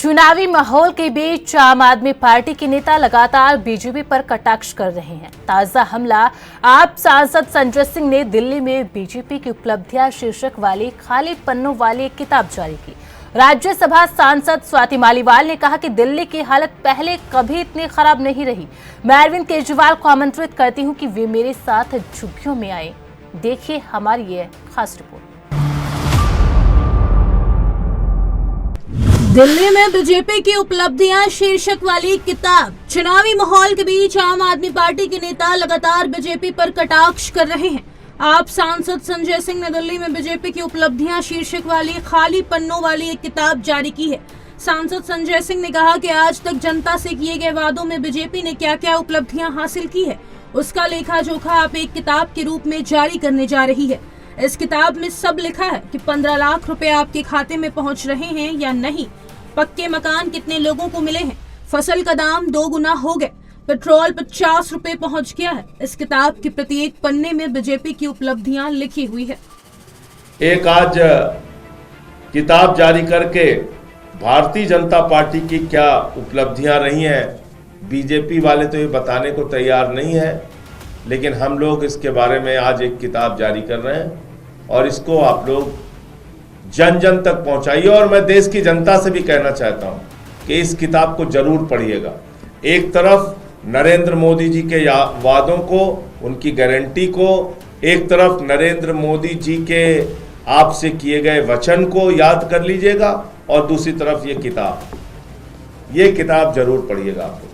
चुनावी माहौल के बीच आम आदमी पार्टी के नेता लगातार बीजेपी पर कटाक्ष कर रहे हैं। ताजा हमला आप सांसद संजय सिंह ने दिल्ली में बीजेपी की उपलब्धियां शीर्षक वाली खाली पन्नों वाली एक किताब जारी की। राज्यसभा सांसद स्वाति मालीवाल ने कहा कि दिल्ली की हालत पहले कभी इतनी खराब नहीं रही। मैं अरविंद केजरीवाल को आमंत्रित करती हूं कि वे मेरे साथ झुग्गियों में आए। देखिए हमारी ये खास रिपोर्ट। दिल्ली में बीजेपी की उपलब्धियां शीर्षक वाली किताब। चुनावी माहौल के बीच आम आदमी पार्टी के नेता लगातार बीजेपी पर कटाक्ष कर रहे हैं। आप सांसद संजय सिंह ने दिल्ली में बीजेपी की उपलब्धियां शीर्षक वाली खाली पन्नों वाली एक किताब जारी की है। सांसद संजय सिंह ने कहा कि आज तक जनता से किए गए वादों में बीजेपी ने क्या क्या उपलब्धियां हासिल की है, उसका लेखा जोखा आप एक किताब के रूप में जारी करने जा रही है। इस किताब में सब लिखा है कि 15 लाख रुपए आपके खाते में पहुंच रहे हैं या नहीं, पक्के मकान कितने लोगों को मिले हैं, फसल का दाम 2 गुना हो गए, पेट्रोल 50 रुपए पहुंच गया है। इस किताब के प्रत्येक पन्ने में बीजेपी की उपलब्धियां लिखी हुई है। एक आज किताब जारी करके भारतीय जनता पार्टी की क्या उपलब्धियां रही हैं, बीजेपी वाले तो ये बताने को तैयार नहीं है, लेकिन हम लोग इसके बारे में आज एक किताब जारी कर रहे हैं और इसको आप लोग जन जन तक पहुंचाइए। और मैं देश की जनता से भी कहना चाहता हूं कि इस किताब को जरूर पढ़िएगा। एक तरफ नरेंद्र मोदी जी के वादों को, उनकी गारंटी को, एक तरफ नरेंद्र मोदी जी के आपसे किए गए वचन को याद कर लीजिएगा और दूसरी तरफ ये किताब जरूर पढ़िएगा आप लोग।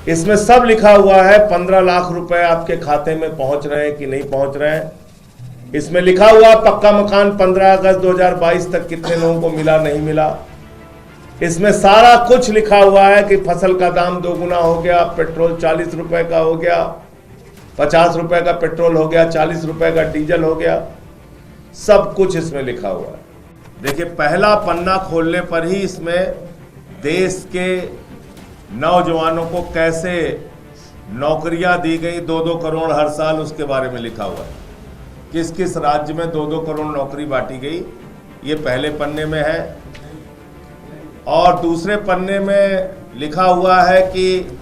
इसमें सब लिखा हुआ है। 15 लाख रुपए आपके खाते में पहुंच रहे हैं कि नहीं पहुंच रहे हैं। इसमें लिखा हुआ पक्का मकान 15 अगस्त 2022 तक कितने लोगों को मिला, नहीं मिला। इसमें सारा कुछ लिखा हुआ है कि फसल का दाम 2 गुना हो गया, पेट्रोल 40 रुपए का हो गया, 50 रुपए का पेट्रोल हो गया, 40 रुपए का डीजल हो गया। सब कुछ इसमें लिखा हुआ है। देखिए, पहला पन्ना खोलने पर ही इसमें देश के नौजवानों को कैसे नौकरियां दी गई, 2-2 करोड़ हर साल, उसके बारे में लिखा हुआ है। किस किस राज्य में 2-2 करोड़ नौकरी बांटी गई, ये पहले पन्ने में है। और दूसरे पन्ने में लिखा हुआ है कि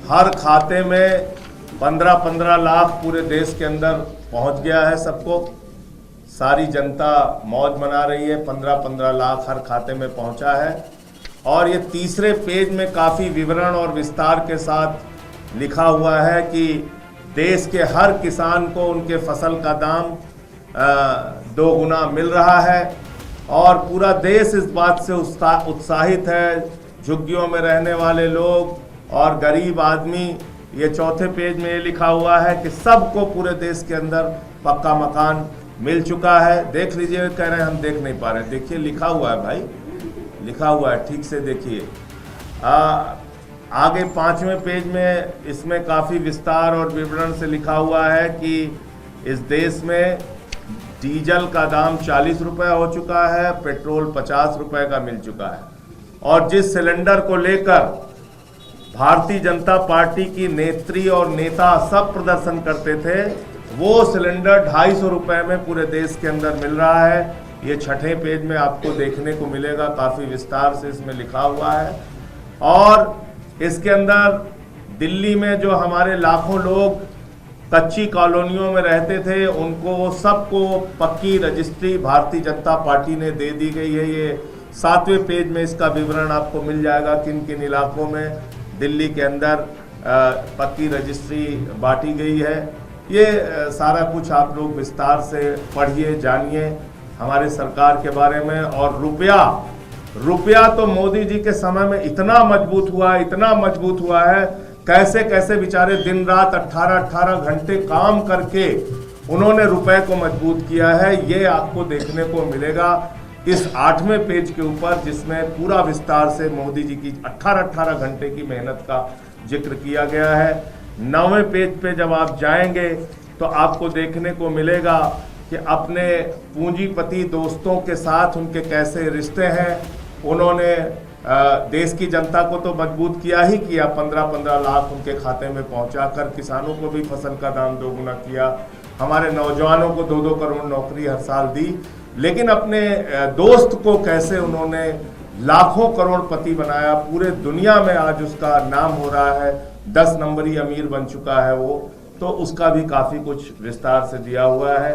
हर खाते में 15-15 लाख पूरे देश के अंदर पहुंच गया है सबको। सारी जनता मौज मना रही है, 15-15 लाख हर खाते में पहुंचा है। और ये तीसरे पेज में काफ़ी विवरण और विस्तार के साथ लिखा हुआ है कि देश के हर किसान को उनके फसल का दाम 2 गुना मिल रहा है और पूरा देश इस बात से उत्साहित है। झुग्गियों में रहने वाले लोग और गरीब आदमी, ये चौथे पेज में ये लिखा हुआ है कि सबको पूरे देश के अंदर पक्का मकान मिल चुका है। देख लीजिए, कह रहे हैं हम देख नहीं पा रहे। देखिए, लिखा हुआ है भाई, लिखा हुआ है, ठीक से देखिए। आगे 5वें पेज में इसमें काफ़ी विस्तार और विवरण से लिखा हुआ है कि इस देश में डीजल का दाम 40 रुपये हो चुका है, पेट्रोल 50 रुपये का मिल चुका है। और जिस सिलेंडर को लेकर भारतीय जनता पार्टी की नेत्री और नेता सब प्रदर्शन करते थे, वो सिलेंडर 250 रुपये में पूरे देश के अंदर मिल रहा है। ये 6ठे पेज में आपको देखने को मिलेगा, काफ़ी विस्तार से इसमें लिखा हुआ है। और इसके अंदर दिल्ली में जो हमारे लाखों लोग कच्ची कॉलोनियों में रहते थे, उनको सबको पक्की रजिस्ट्री भारतीय जनता पार्टी ने दे दी गई है। ये 7वें पेज में इसका विवरण आपको मिल जाएगा, किन किन इलाकों में दिल्ली के अंदर पक्की रजिस्ट्री बांटी गई है। ये सारा कुछ आप लोग विस्तार से पढ़िए, जानिए हमारे सरकार के बारे में। और रुपया तो मोदी जी के समय में इतना मजबूत हुआ है, कैसे कैसे बेचारे दिन रात 18-18 घंटे काम करके उन्होंने रुपए को मजबूत किया है। ये आपको देखने को मिलेगा इस 8वें पेज के ऊपर, जिसमें पूरा विस्तार से मोदी जी की 18-18 घंटे की मेहनत का जिक्र किया गया है। 9वें पेज पे जब आप जाएंगे तो आपको देखने को मिलेगा कि अपने पूंजीपति दोस्तों के साथ उनके कैसे रिश्ते हैं। उन्होंने देश की जनता को तो मजबूत किया ही किया, 15-15 लाख उनके खाते में पहुंचाकर किसानों को भी फसल का दाम 2 गुना किया, हमारे नौजवानों को 2-2 करोड़ नौकरी हर साल दी। लेकिन अपने दोस्त को कैसे उन्होंने लाखों करोड़पति बनाया, पूरे दुनिया में आज उसका नाम हो रहा है, 10 नंबरी अमीर बन चुका है वो, तो उसका भी काफी कुछ विस्तार से दिया हुआ है।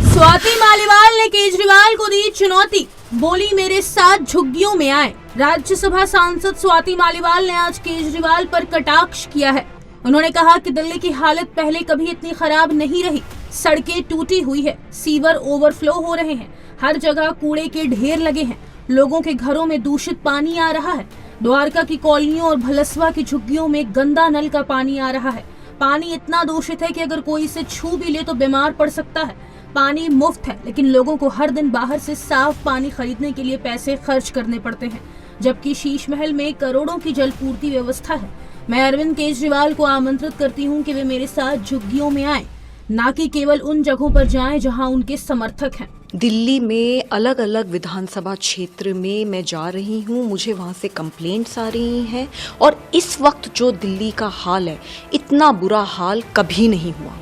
स्वाति मालीवाल ने केजरीवाल को दी चुनौती, बोली मेरे साथ झुग्गियों में आए। राज्यसभा सांसद स्वाति मालीवाल ने आज केजरीवाल पर कटाक्ष किया है। उन्होंने कहा कि दिल्ली की हालत पहले कभी इतनी खराब नहीं रही, सड़कें टूटी हुई है, सीवर ओवरफ्लो हो रहे हैं, हर जगह कूड़े के ढेर लगे हैं, लोगों के घरों में दूषित पानी आ रहा है, द्वारका की कॉलोनियों और भलसवा की झुग्गियों में गंदा नल का पानी आ रहा है, पानी इतना दूषित है कि अगर कोई इसे छू भी ले तो बीमार पड़ सकता है। पानी मुफ्त है लेकिन लोगों को हर दिन बाहर से साफ पानी खरीदने के लिए पैसे खर्च करने पड़ते हैं, जबकि शीश महल में करोड़ों की जलपूर्ति व्यवस्था है। मैं अरविंद केजरीवाल को आमंत्रित करती हूं कि वे मेरे साथ झुग्गियों में आएं, ना कि केवल उन जगहों पर जाएं जहां उनके समर्थक हैं। दिल्ली में अलग अलग विधानसभा क्षेत्र में मैं जा रही हूँ, मुझे वहाँ से कंप्लेंट्स आ रही हैं और इस वक्त जो दिल्ली का हाल है, इतना बुरा हाल कभी नहीं हुआ।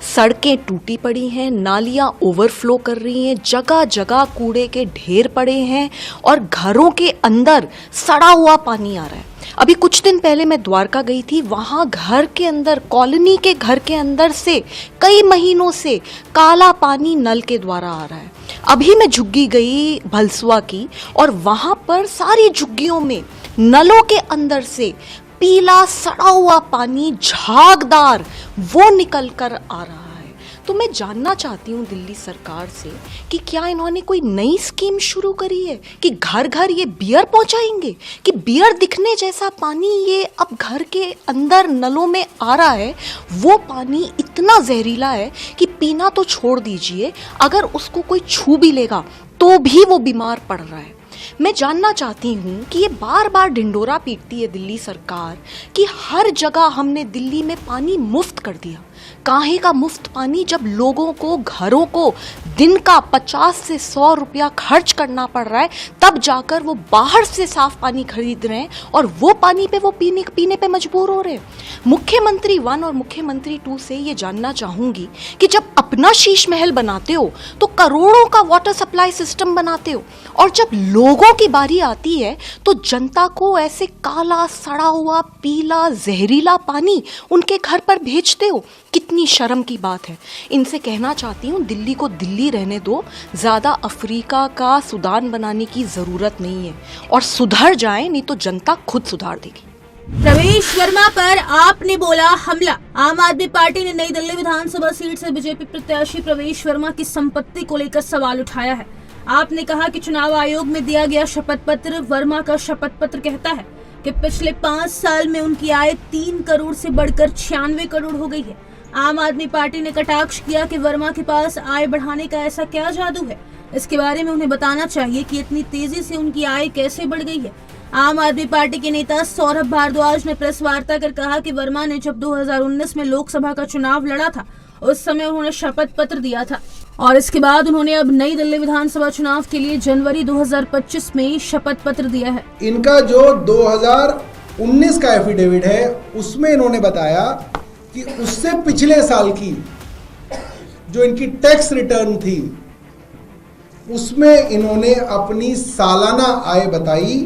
सड़कें टूटी पड़ी हैं, नालियाँ ओवरफ्लो कर रही हैं, जगह जगह कूड़े के ढेर पड़े हैं और घरों के अंदर सड़ा हुआ पानी आ रहा है। अभी कुछ दिन पहले मैं द्वारका गई थी, वहाँ घर के अंदर, कॉलोनी के घर के अंदर से कई महीनों से काला पानी नल के द्वारा आ रहा है। अभी मैं झुग्गी गई भलसवा की और वहाँ पर सारी झुग्गियों में नलों के अंदर से पीला सड़ा हुआ पानी झागदार वो निकल कर आ रहा है। तो मैं जानना चाहती हूँ दिल्ली सरकार से कि क्या इन्होंने कोई नई स्कीम शुरू करी है कि घर घर ये बियर पहुँचाएंगे, कि बियर दिखने जैसा पानी ये अब घर के अंदर नलों में आ रहा है, वो पानी इतना जहरीला है कि पीना तो छोड़ दीजिए, अगर उसको कोई छू भी लेगा तो भी वो बीमार पड़ रहा है। मैं जानना चाहती हूँ कि ये बार बार ढिंडोरा पीटती है दिल्ली सरकार कि हर जगह हमने दिल्ली में पानी मुफ्त कर दिया। काहे का मुफ्त पानी, जब लोगों को घरों को दिन का 50 से 100 रुपया खर्च करना पड़ रहा है, तब जाकर वो बाहर से साफ पानी खरीद रहे हैं और वो पानी पे वो पीने पे मजबूर हो रहे हैं। मुख्यमंत्री 1 और मुख्यमंत्री 2 से ये जानना चाहूँगी कि जब अपना शीश महल बनाते हो तो करोड़ों का वाटर सप्लाई सिस्टम बनाते हो और जब लोगों की बारी आती है तो जनता को ऐसे काला सड़ा हुआ पीला जहरीला पानी उनके घर पर भेजते हो। कितनी शर्म की बात है। इनसे कहना चाहती हूँ दिल्ली को दिल्ली रहने दो, ज़्यादा अफ्रीका का सूडान बनाने की ज़रूरत नहीं है और सुधर जाए, नहीं तो जनता खुद सुधार देगी। प्रवेश वर्मा पर आपने बोला हमला। आम आदमी पार्टी ने नई दिल्ली विधानसभा सीट से बीजेपी प्रत्याशी प्रवेश वर्मा की संपत्ति को लेकर सवाल उठाया है। आपने कहा कि चुनाव आयोग में दिया गया शपथ पत्र, वर्मा का शपथ पत्र कहता है कि पिछले 5 साल में उनकी आय 3 करोड़ से बढ़कर 96 करोड़ हो गई है। आम आदमी पार्टी ने कटाक्ष किया कि वर्मा के पास आय बढ़ाने का ऐसा क्या जादू है, इसके बारे में उन्हें बताना चाहिए कि इतनी तेजी से उनकी आय कैसे बढ़ गई है। आम आदमी पार्टी के नेता सौरभ भारद्वाज ने प्रेस वार्ता कर कहा कि वर्मा ने जब 2019 में लोकसभा का चुनाव लड़ा था, उस समय उन्होंने शपथ पत्र दिया था और इसके बाद उन्होंने अब नई दिल्ली विधानसभा चुनाव के लिए जनवरी 2025 में शपथ पत्र दिया है। इनका जो 2019 का एफिडेविट है उसमें इन्होंने बताया कि उससे पिछले साल की जो इनकी टैक्स रिटर्न थी उसमें इन्होंने अपनी सालाना आय बताई,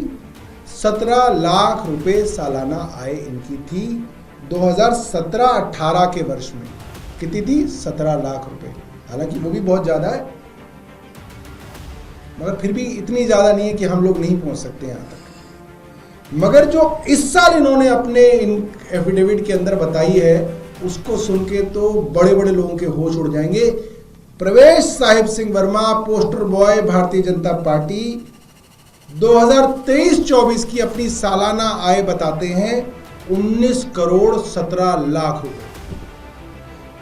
17 लाख रुपए सालाना आय इनकी थी 2017-18 के वर्ष में। कितनी थी? 17 लाख रुपए। हालांकि वो भी बहुत ज़्यादा है, मगर फिर भी इतनी ज़्यादा नहीं है कि हम लोग नहीं पहुंच सकते यहाँ तक। मगर जो इस साल इन्होंने अपने इन एफिडेविट के अंदर बताई है उसको सुन के तो बड़े बड़े लोगों के होश उड़ जाएंगे। प्रवेश Sahib Singh Verma, poster boy Bharatiya Janata party, 2023-24 की अपनी सालाना आय बताते हैं 19 करोड़ 17 लाख रुपए।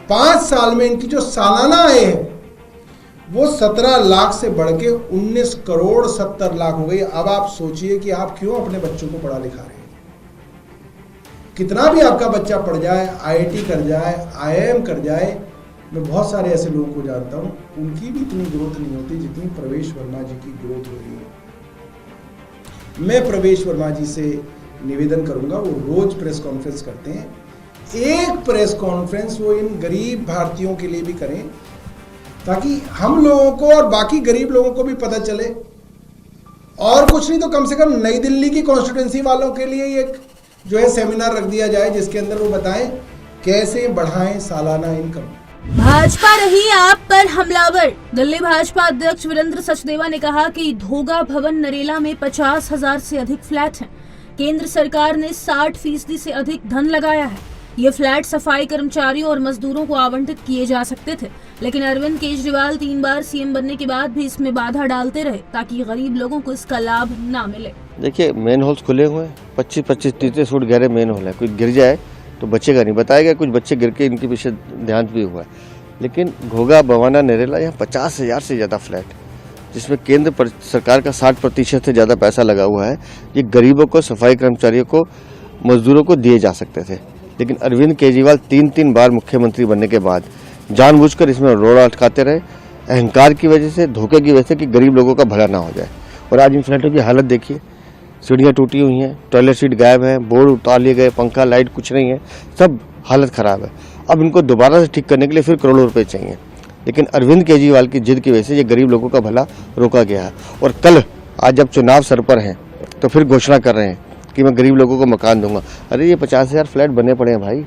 5 साल में इनकी जो सालाना आय है वो 17 लाख से बढ़ के 19 करोड़ 70 लाख हो गई। अब आप सोचिए कि आप क्यों अपने बच्चों को पढ़ा लिखा रहे हैं। कितना भी आपका बच्चा पढ़ जाए, IIT कर जाए, IIM कर जाए, मैं बहुत सारे ऐसे लोगों को जानता हूं, उनकी भी इतनी ग्रोथ नहीं होती जितनी प्रवेश वर्मा जी की ग्रोथ हो रही है। मैं प्रवेश वर्मा जी से निवेदन करूंगा, वो रोज प्रेस कॉन्फ्रेंस करते हैं, एक प्रेस कॉन्फ्रेंस वो इन गरीब भारतीयों के लिए भी करें ताकि हम लोगों को और बाकी गरीब लोगों को भी पता चले और कुछ नहीं तो कम से कम नई दिल्ली की कॉन्स्टिट्यूंसी वालों के लिए एक जो है सेमिनार रख दिया जाए, जिसके अंदर वो बताएं कैसे बढ़ाएं सालाना इनकम। भाजपा रही आप पर हमलावर। दिल्ली भाजपा अध्यक्ष वीरेंद्र सचदेवा ने कहा कि धोगा भवन नरेला में 50,000 से अधिक फ्लैट हैं। केंद्र सरकार ने 60% से अधिक धन लगाया है। ये फ्लैट सफाई कर्मचारियों और मजदूरों को आवंटित किए जा सकते थे, लेकिन अरविंद केजरीवाल 3 बार सीएम बनने के बाद भी इसमें बाधा डालते रहे ताकि गरीब लोगों को इसका लाभ ना मिले। देखिए, मेन होल्स खुले हुए हैं, 25-30 फुट गहरे मेन होल है। कोई गिर जाए तो बचेगा नहीं। बताया गया कुछ बच्चे गिर के इनके पीछे देहांत भी हुआ है। लेकिन घोगा बवाना नरेला यहाँ 50,000 से ज़्यादा फ्लैट, जिसमें केंद्र सरकार का 60% से ज़्यादा पैसा लगा हुआ है। ये गरीबों को, सफाई कर्मचारियों को, मजदूरों को दिए जा सकते थे। लेकिन अरविंद केजरीवाल 3 बार मुख्यमंत्री बनने के बाद जानबूझकर इसमें रोड अटकाते रहे, अहंकार की वजह से, धोखे की वजह से कि गरीब लोगों का भला ना हो जाए। और आज इन फ्लैटों की हालत देखिए, सीढ़ियाँ टूटी हुई हैं, टॉयलेट सीट गायब है, बोर्ड उतार लिए गए, पंखा लाइट कुछ नहीं है, सब हालत खराब है। अब इनको दोबारा से ठीक करने के लिए फिर करोड़ों रुपए चाहिए। लेकिन अरविंद केजरीवाल की जिद की वजह से ये गरीब लोगों का भला रोका गया है। और कल आज जब चुनाव सर पर हैं तो फिर घोषणा कर रहे हैं कि मैं गरीब लोगों को मकान दूंगा। अरे ये 50,000 फ्लैट बने पड़े हैं भाई।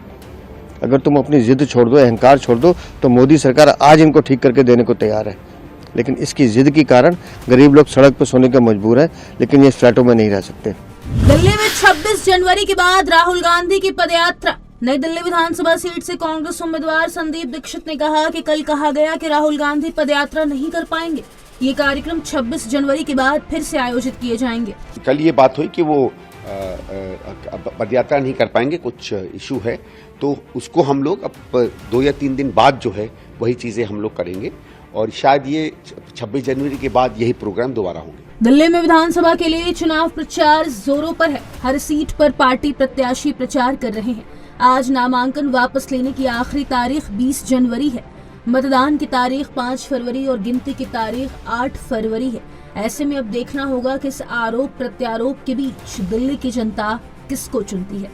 अगर तुम अपनी जिद छोड़ दो, अहंकार छोड़ दो, तो मोदी सरकार आज इनको ठीक करके देने को तैयार है। लेकिन इसकी जिद के कारण गरीब लोग सड़क पर सोने के मजबूर हैं, लेकिन ये फ्लैटों में नहीं रह सकते। दिल्ली में 26 जनवरी के बाद राहुल गांधी की पदयात्रा। नई दिल्ली विधानसभा सीट से कांग्रेस उम्मीदवार संदीप दीक्षित ने कहा कि कल कहा गया कि राहुल गांधी पदयात्रा नहीं कर पाएंगे। ये कार्यक्रम 26 जनवरी के बाद फिर से आयोजित किए जाएंगे। कल ये बात हुई कि वो पदयात्रा नहीं कर पाएंगे, कुछ इशू है, तो उसको हम लोग अब 2 या 3 दिन बाद जो है वही चीजें हम लोग करेंगे। और शायद ये 26 जनवरी के बाद यही प्रोग्राम दोबारा होंगे। दिल्ली में विधानसभा के लिए चुनाव प्रचार जोरों पर है। हर सीट पर पार्टी प्रत्याशी प्रचार कर रहे हैं। आज नामांकन वापस लेने की आखिरी तारीख 20 जनवरी है। मतदान की तारीख 5 फरवरी और गिनती की तारीख 8 फरवरी है। ऐसे में अब देखना होगा कि इस आरोप प्रत्यारोप के बीच दिल्ली की जनता किसको चुनती है।